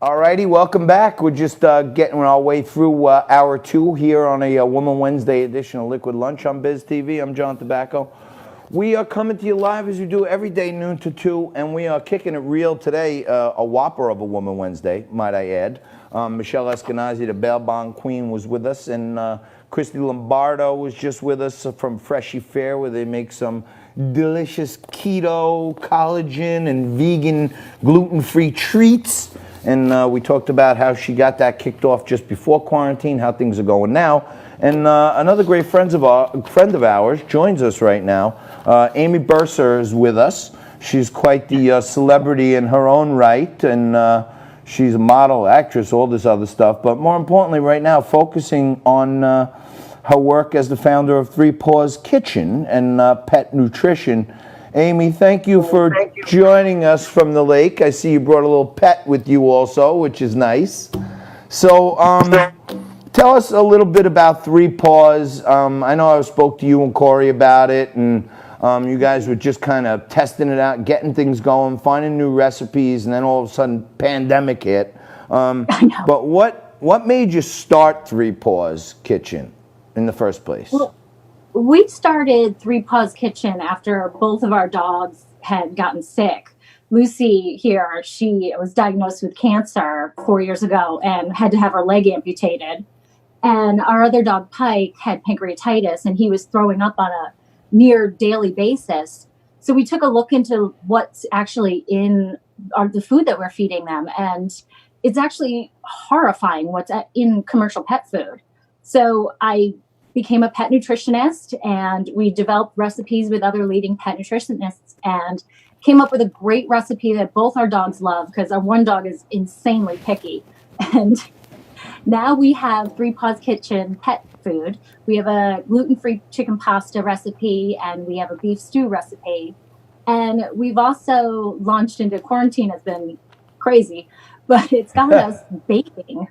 All righty, welcome back. We're just getting our way through hour two here on a Woman Wednesday edition of Liquid Lunch on Biz TV. I'm John Tabacco. We are coming to you live as we do every day, noon to 2, and we are kicking it real today, a whopper of a Woman Wednesday, might I add. Michelle Eskenazi, the bail bond queen, was with us, and Christy Lombardo was just with us from Freshy Fair, where they make some delicious keto, collagen, and vegan gluten-free treats. And we talked about how she got that kicked off just before quarantine, how things are going now. And another great friend of ours joins us right now. Amy Bursor is with us. She's quite the celebrity in her own right, and she's a model, actress, all this other stuff. But more importantly, right now, focusing on her work as the founder of Three Paws Kitchen and pet nutrition. Amy, thank you for joining us from the lake. I see you brought a little pet with you also, which is nice. So tell us a little bit about Three Paws. I know I spoke to you and Corey about it, and you guys were just kind of testing it out, getting things going, finding new recipes, and then all of a sudden, pandemic hit. But what made you start Three Paws Kitchen in the first place? Well, we started Three Paws Kitchen after both of our dogs had gotten sick. Lucy here, she was diagnosed with cancer 4 years ago and had to have her leg amputated. And our other dog, Pike, had pancreatitis, and he was throwing up on a near daily basis. So we took a look into what's actually in the food that we're feeding them. And it's actually horrifying what's in commercial pet food. So I became a pet nutritionist, and we developed recipes with other leading pet nutritionists and came up with a great recipe that both our dogs love, because our one dog is insanely picky. And now we have Three Paws Kitchen pet food. We have a gluten-free chicken pasta recipe, and we have a beef stew recipe. And we've also launched into quarantine. It's been crazy, but it's got us baking.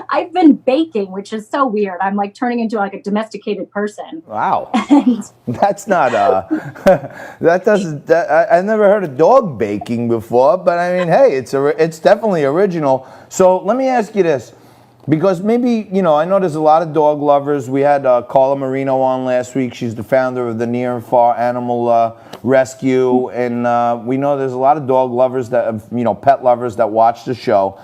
I've been baking, which is so weird. I'm like turning into like a domesticated person. Wow. That's not I've never heard of dog baking before, but I mean, hey, it's definitely original. So let me ask you this, because maybe, I know there's a lot of dog lovers. We had Carla Marino on last week. She's the founder of the Near and Far Animal Rescue, and we know there's a lot of dog lovers pet lovers that watch the show.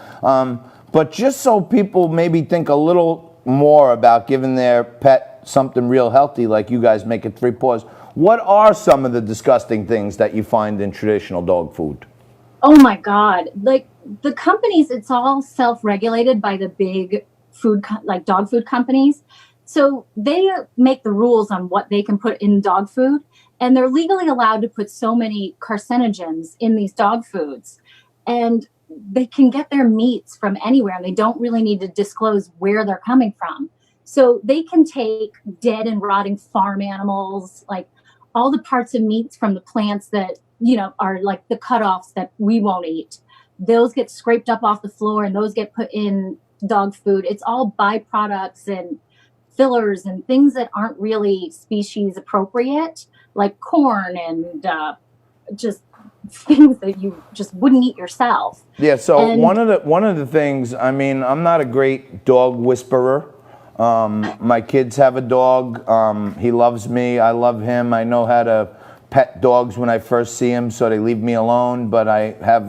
But just so people maybe think a little more about giving their pet something real healthy, like you guys make at Three Paws, what are some of the disgusting things that you find in traditional dog food? Oh my God. Like the companies, it's all self-regulated by the big food, like dog food companies. So they make the rules on what they can put in dog food, and they're legally allowed to put so many carcinogens in these dog foods. And they can get their meats from anywhere, and they don't really need to disclose where they're coming from. So they can take dead and rotting farm animals, like all the parts of meats from the plants that, are like the cutoffs that we won't eat. Those get scraped up off the floor, and those get put in dog food. It's all byproducts and fillers and things that aren't really species appropriate, like corn and just things that you just wouldn't eat yourself. Yeah, so one of the things, I mean, I'm not a great dog whisperer. My kids have a dog. He loves me. I love him. I know how to pet dogs when I first see them, so they leave me alone. But I have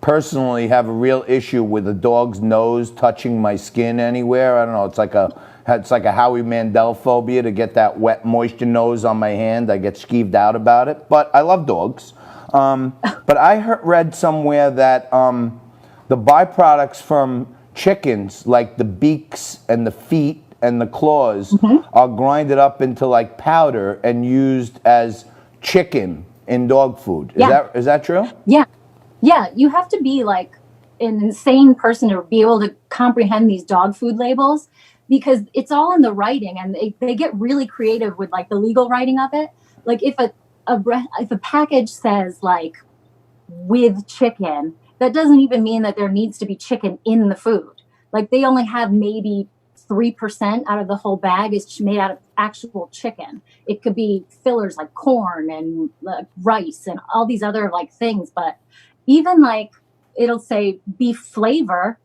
personally have a real issue with a dog's nose touching my skin anywhere. I don't know. It's like a Howie Mandel phobia, to get that wet, moisture nose on my hand. I get skeeved out about it. But I love dogs. But I read somewhere that the byproducts from chickens, like the beaks and the feet and the claws, are grinded up into like powder and used as chicken in dog food. Is that true? Yeah. You have to be like an insane person to be able to comprehend these dog food labels, because it's all in the writing, and they get really creative with like the legal writing of it. Like if a package says like with chicken, that doesn't even mean that there needs to be chicken in the food. Like they only have maybe 3% out of the whole bag is made out of actual chicken. It could be fillers like corn and rice and all these other like things. But even like it'll say beef flavor.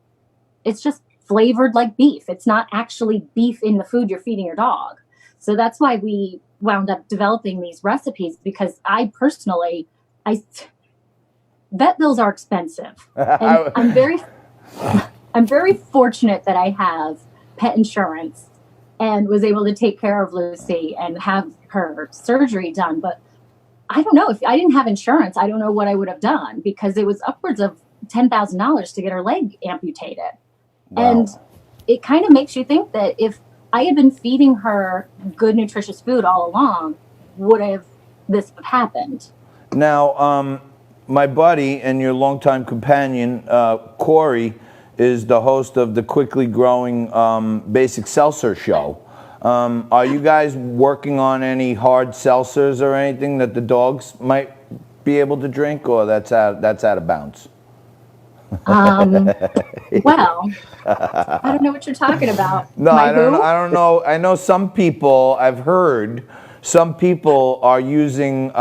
It's just flavored like beef. It's not actually beef in the food you're feeding your dog. So that's why we wound up developing these recipes, because I personally, vet bills are expensive. And I'm very fortunate that I have pet insurance and was able to take care of Lucy and have her surgery done. But I don't know, if I didn't have insurance, I don't know what I would have done, because it was upwards of $10,000 to get her leg amputated. Wow. And it kind of makes you think that if I had been feeding her good, nutritious food all along, would have this have happened? Now, my buddy and your longtime companion, Corey, is the host of the quickly growing Basic Seltzer Show. Are you guys working on any hard seltzers or anything that the dogs might be able to drink, or that's out of bounds? Well, I don't know what you're talking about. No, I don't know. I know some people, I've heard, some people are using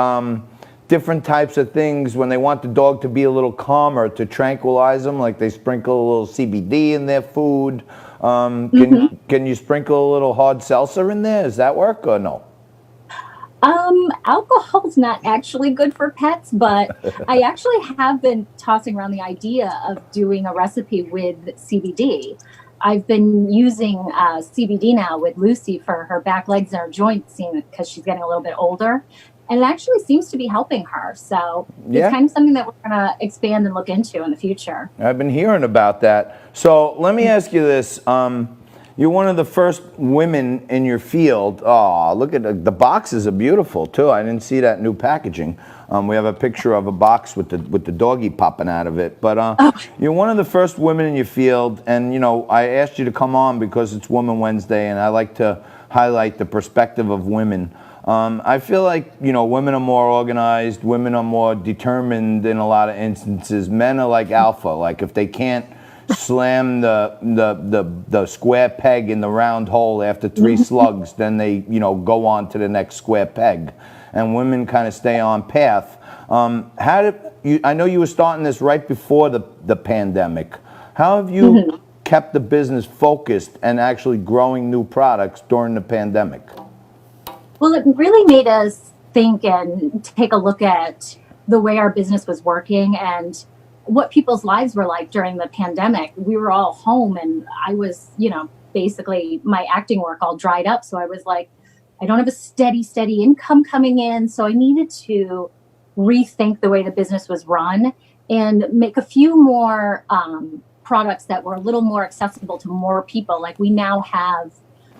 different types of things when they want the dog to be a little calmer, to tranquilize them, like they sprinkle a little CBD in their food. Can you sprinkle a little hard seltzer in there? Does that work or no? Alcohol's not actually good for pets, but I actually have been tossing around the idea of doing a recipe with CBD. I've been using CBD now with Lucy for her back legs and her joints, because she's getting a little bit older. And it actually seems to be helping her. So it's kind of something that we're going to expand and look into in the future. I've been hearing about that. So let me ask you this. You're one of the first women in your field. Oh, look at the boxes are beautiful too. I didn't see that new packaging. We have a picture of a box with the doggy popping out of it. But you're one of the first women in your field, and you know, I asked you to come on because it's Women Wednesday, and I like to highlight the perspective of women. I feel like, you know, women are more organized, women are more determined in a lot of instances. Men are like alpha, like if they can't slam the square peg in the round hole after 3 slugs, then they, you know, go on to the next square peg. And women kind of stay on path. How did you, I know you were starting this right before the pandemic. How have you kept the business focused and actually growing new products during the pandemic? Well, it really made us think and take a look at the way our business was working and what people's lives were like during the pandemic. We were all home, and I was, you know, basically my acting work all dried up. So I was like, I don't have a steady income coming in. So I needed to rethink the way the business was run and make a few more products that were a little more accessible to more people. Like we now have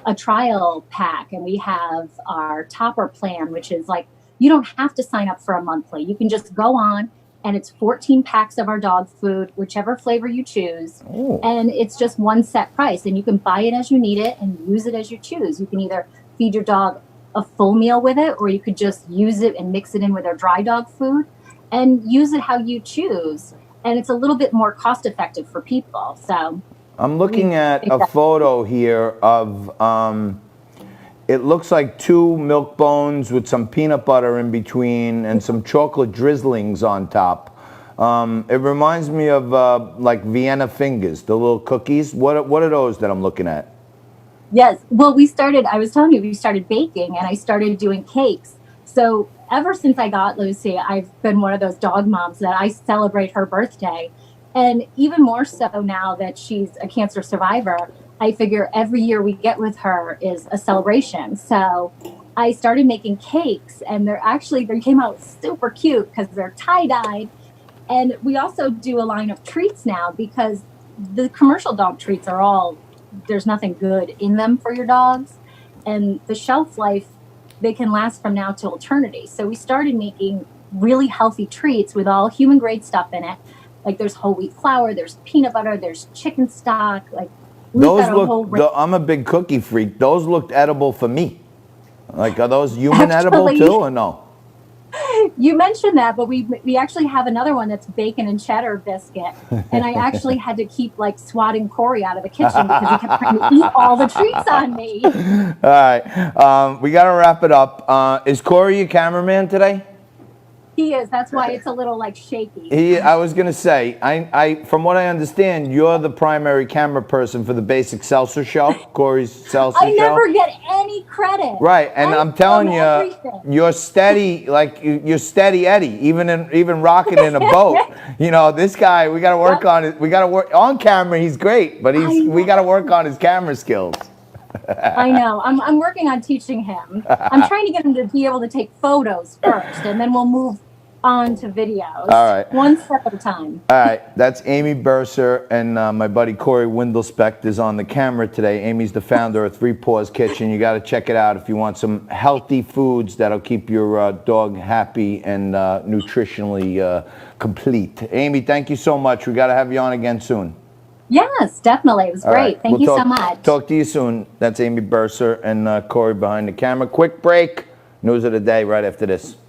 a trial pack, and we have our topper plan, which is like, you don't have to sign up for a monthly. You can just go on, and it's 14 packs of our dog food, whichever flavor you choose. Ooh. And it's just one set price, and you can buy it as you need it and use it as you choose. You can either feed your dog a full meal with it, or you could just use it and mix it in with our dry dog food and use it how you choose. And it's a little bit more cost effective for people. So I'm looking at a photo here of, it looks like 2 milk bones with some peanut butter in between and some chocolate drizzlings on top. It reminds me of like Vienna fingers, the little cookies. What are those that I'm looking at? Yes. Well, I was telling you, we started baking, and I started doing cakes. So ever since I got Lucy, I've been one of those dog moms that I celebrate her birthday. And even more so now that she's a cancer survivor, I figure every year we get with her is a celebration. So I started making cakes, and they came out super cute because they're tie-dyed. And we also do a line of treats now, because the commercial dog treats are all, there's nothing good in them for your dogs. And the shelf life, they can last from now till eternity. So we started making really healthy treats with all human grade stuff in it. Like there's whole wheat flour, there's peanut butter, there's chicken stock. Like those look. I'm a big cookie freak. Those looked edible for me. Like, are those human edible too, or no? You mentioned that, but we actually have another one that's bacon and cheddar biscuit, and I actually had to keep like swatting Corey out of the kitchen because he kept trying to eat all the treats on me. All right, we got to wrap it up. Is Corey your cameraman today? He is. That's why it's a little like shaky. I was gonna say, from what I understand, you're the primary camera person for the Basic Seltzer Show, Corey's Seltzer Show. I never get any credit. Right, and I'm telling you, you're steady, like you're steady Eddie, even rocking in a boat. You know, this guy, we got to work on it. We got to work on camera. He's great, but we got to work on his camera skills. I know. I'm working on teaching him. I'm trying to get him to be able to take photos first, and then we'll move on to videos. All right. One step at a time. All right. That's Amy Bursor, and my buddy Corey Windlespecht is on the camera today. Amy's the founder of Three Paws Kitchen. You got to check it out if you want some healthy foods that'll keep your dog happy and nutritionally complete. Amy, thank you so much. We got to have you on again soon. Yes, definitely. It was great. Right. Thank you so much. Talk to you soon. That's Amy Bursor and Corey behind the camera. Quick break. News of the day right after this.